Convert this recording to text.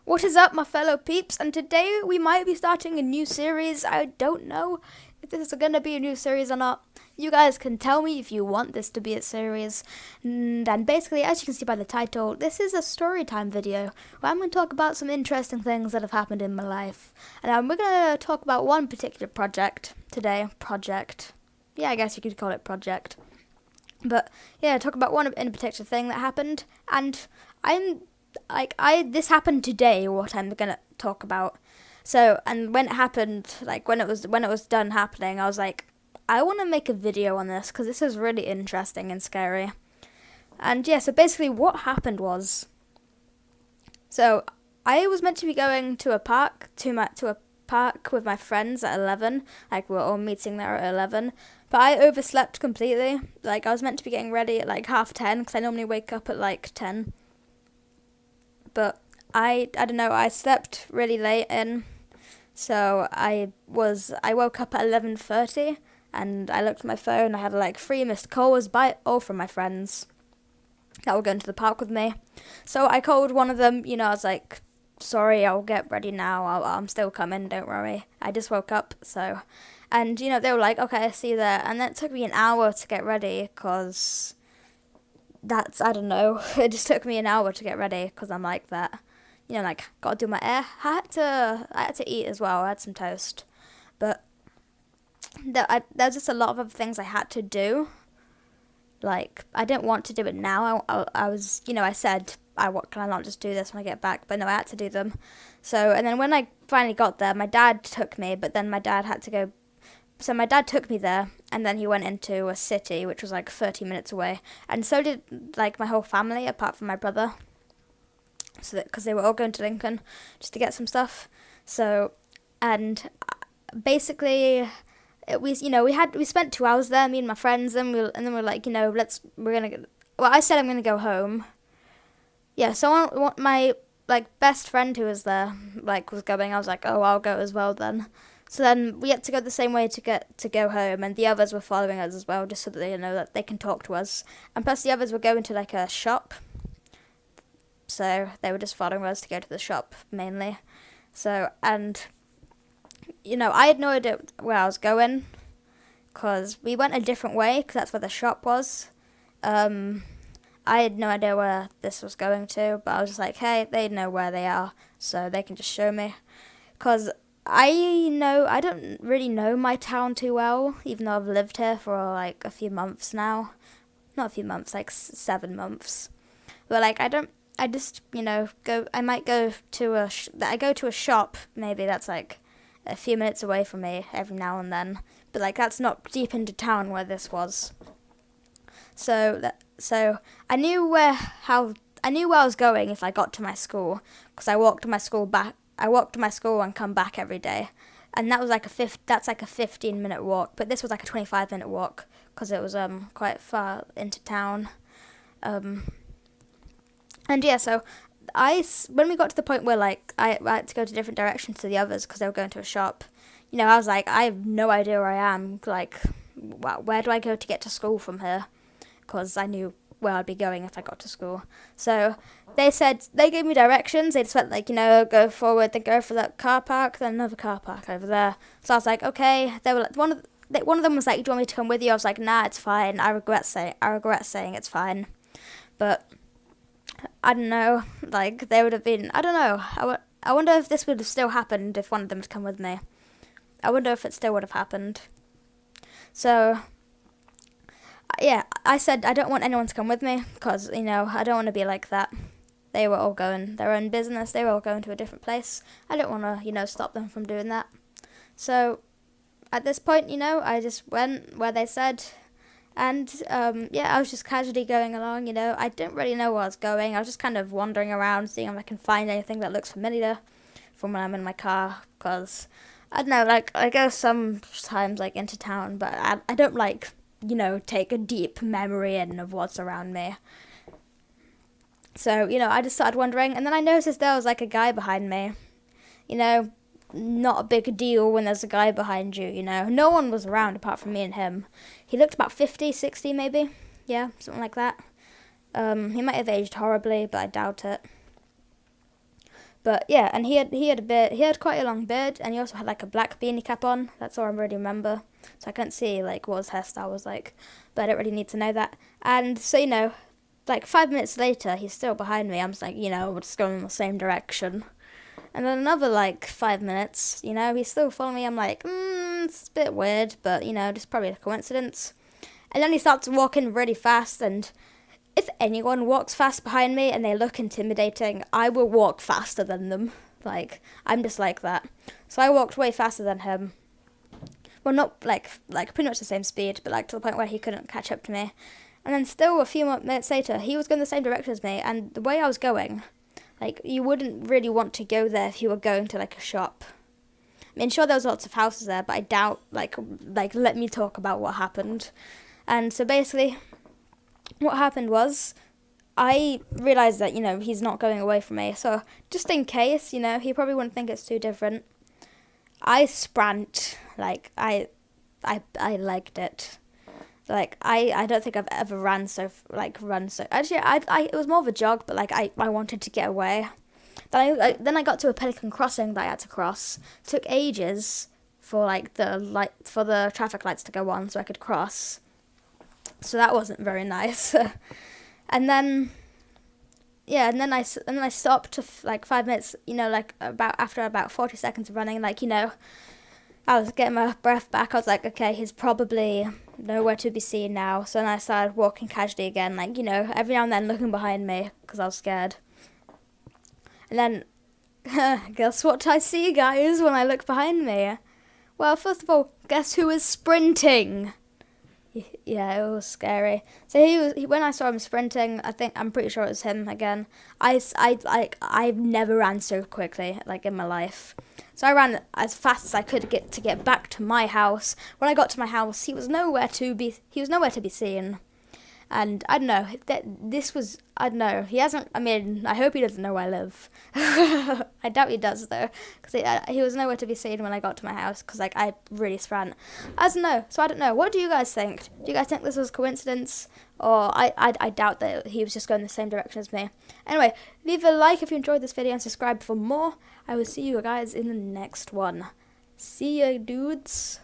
What is up, my fellow peeps? And today we might be starting a new series. I don't know if this is going to be a new series or not. You guys can tell me if you want this to be a series. And basically, as you can see by the title, this is a story time video where I'm going to talk about some interesting things that have happened in my life. And we're going to talk about one particular project today. Yeah, I guess you could call it project. But yeah, talk about one in particular thing that happened. And this happened today, what I'm gonna talk about. So, and when it happened, when it was done happening, I was like, I want to make a video on this because this is really interesting and scary. And yeah, so basically what happened was, so I was meant to be going to a park with my friends at 11. Like, we're all meeting there at 11. But I overslept completely. Like, I was meant to be getting ready at like 10:30 because I normally wake up at like 10. But I don't know, I slept really late in, so I woke up at 11:30 and I looked at my phone. I had like 3 missed calls all from my friends that were going to the park with me. So I called one of them, I was like, sorry, I'll get ready now, I'm still coming, don't worry. I just woke up, so, and they were like, okay, I'll see you there. And then it took me an hour to get ready because I don't know, it just took me an hour to get ready because I'm like that. Gotta do my hair. I had to eat as well. I had some toast. But there's just a lot of other things I had to do. Like, I didn't want to do it now. I was, I said, can I not just do this when I get back? But no, I had to do them. So, and then when I finally got there, my dad took me, but then my dad had to go. So my dad took me there, and then he went into a city, which was like 30 minutes away. And so did, like, my whole family, apart from my brother. So because they were all going to Lincoln just to get some stuff. So, and basically, we spent 2 hours there, me and my friends, and then we're like, I said I'm gonna go home. Yeah, so my best friend who was there, was going. I was like, oh, I'll go as well then. So then we had to go the same way to go home, and the others were following us as well, just so that they know that they can talk to us. And plus the others were going to like a shop, so they were just following us to go to the shop mainly. So, and I had no idea where I was going, because we went a different way, because that's where the shop was. I had no idea where this was going to, but I was just like, hey, they know where they are, so they can just show me. Because I don't really know my town too well, even though I've lived here for like a few months now. Not a few months, like 7 months. But I just, I might go to I go to a shop, maybe that's like a few minutes away from me every now and then. But that's not deep into town where this was. So I knew where I was going if I got to my school, because I walked to my school and come back every day, and that was that's like a 15-minute walk. But this was like a 25-minute walk because it was quite far into town. And yeah, so when we got to the point where I had to go to different directions to the others because they were going to a shop, I was like, I have no idea where I am. Where do I go to get to school from here? Because I knew where I'd be going if I got to school. So they gave me directions. They just went go forward, then go for that car park, then another car park over there. So I was like, okay. They were like, one of them was like, do you want me to come with you? I was like, nah, it's fine. I regret saying it's fine. But I don't know, they would have been, I don't know. I wonder if this would have still happened if one of them had come with me. I wonder if it still would have happened. So, yeah, I said I don't want anyone to come with me because, I don't want to be like that. They were all going their own business. They were all going to a different place. I don't want to, stop them from doing that. So, at this point, I just went where they said. And, I was just casually going along, I didn't really know where I was going. I was just kind of wandering around, seeing if I can find anything that looks familiar from when I'm in my car. Because, I don't know, I go sometimes, into town, but I don't, take a deep memory in of what's around me. So, I just started wandering. And then I noticed there was, a guy behind me. Not a big deal when there's a guy behind you, No one was around apart from me and him. He looked about 50, 60 maybe. Yeah, something like that. He might have aged horribly, but I doubt it. But yeah, and he had a beard. He had quite a long beard, and he also had like a black beanie cap on. That's all I really remember. So I couldn't see like what his hairstyle was like, but I don't really need to know that. And so like 5 minutes later, he's still behind me. I'm just like, we're just going in the same direction. And then another like 5 minutes, he's still following me. I'm like, it's a bit weird, but just probably a coincidence. And then he starts walking really fast, and if anyone walks fast behind me and they look intimidating, I will walk faster than them. Like, I'm just like that. So I walked way faster than him. Well, not like pretty much the same speed, but like to the point where he couldn't catch up to me. And then still a few more minutes later, he was going the same direction as me, and the way I was going, like, you wouldn't really want to go there if you were going to like a shop. I mean, sure, there was lots of houses there, but I doubt, like let me talk about what happened. And so basically, what happened was, I realised that, he's not going away from me. So just in case, he probably wouldn't think it's too different. I sprint, like, I legged it. Like, I don't think I've ever run so. Actually, it was more of a jog, but like, I wanted to get away. Then I got to a pelican crossing that I had to cross. It took ages for like for the traffic lights to go on so I could cross. So that wasn't very nice. And then I stopped to like 5 minutes. Like after about 40 seconds of running, like I was getting my breath back. I was like, okay, he's probably nowhere to be seen now. So then I started walking casually again, like every now and then looking behind me because I was scared. And then, guess what I see, guys, when I look behind me? Well, first of all, guess who is sprinting? Yeah, it was scary. So when I saw him sprinting, I'm pretty sure it was him again. I've never ran so quickly, like, in my life. So I ran as fast as I could to get back to my house. When I got to my house, he was nowhere to be seen. And I don't know, I don't know, he hasn't, I mean, I hope he doesn't know where I live. I doubt he does, though, because he was nowhere to be seen when I got to my house, because, like, I really sprint. So I don't know, what do you guys think? Do you guys think this was a coincidence, or I doubt that he was just going the same direction as me? Anyway, leave a like if you enjoyed this video, and subscribe for more. I will see you guys in the next one. See ya, dudes.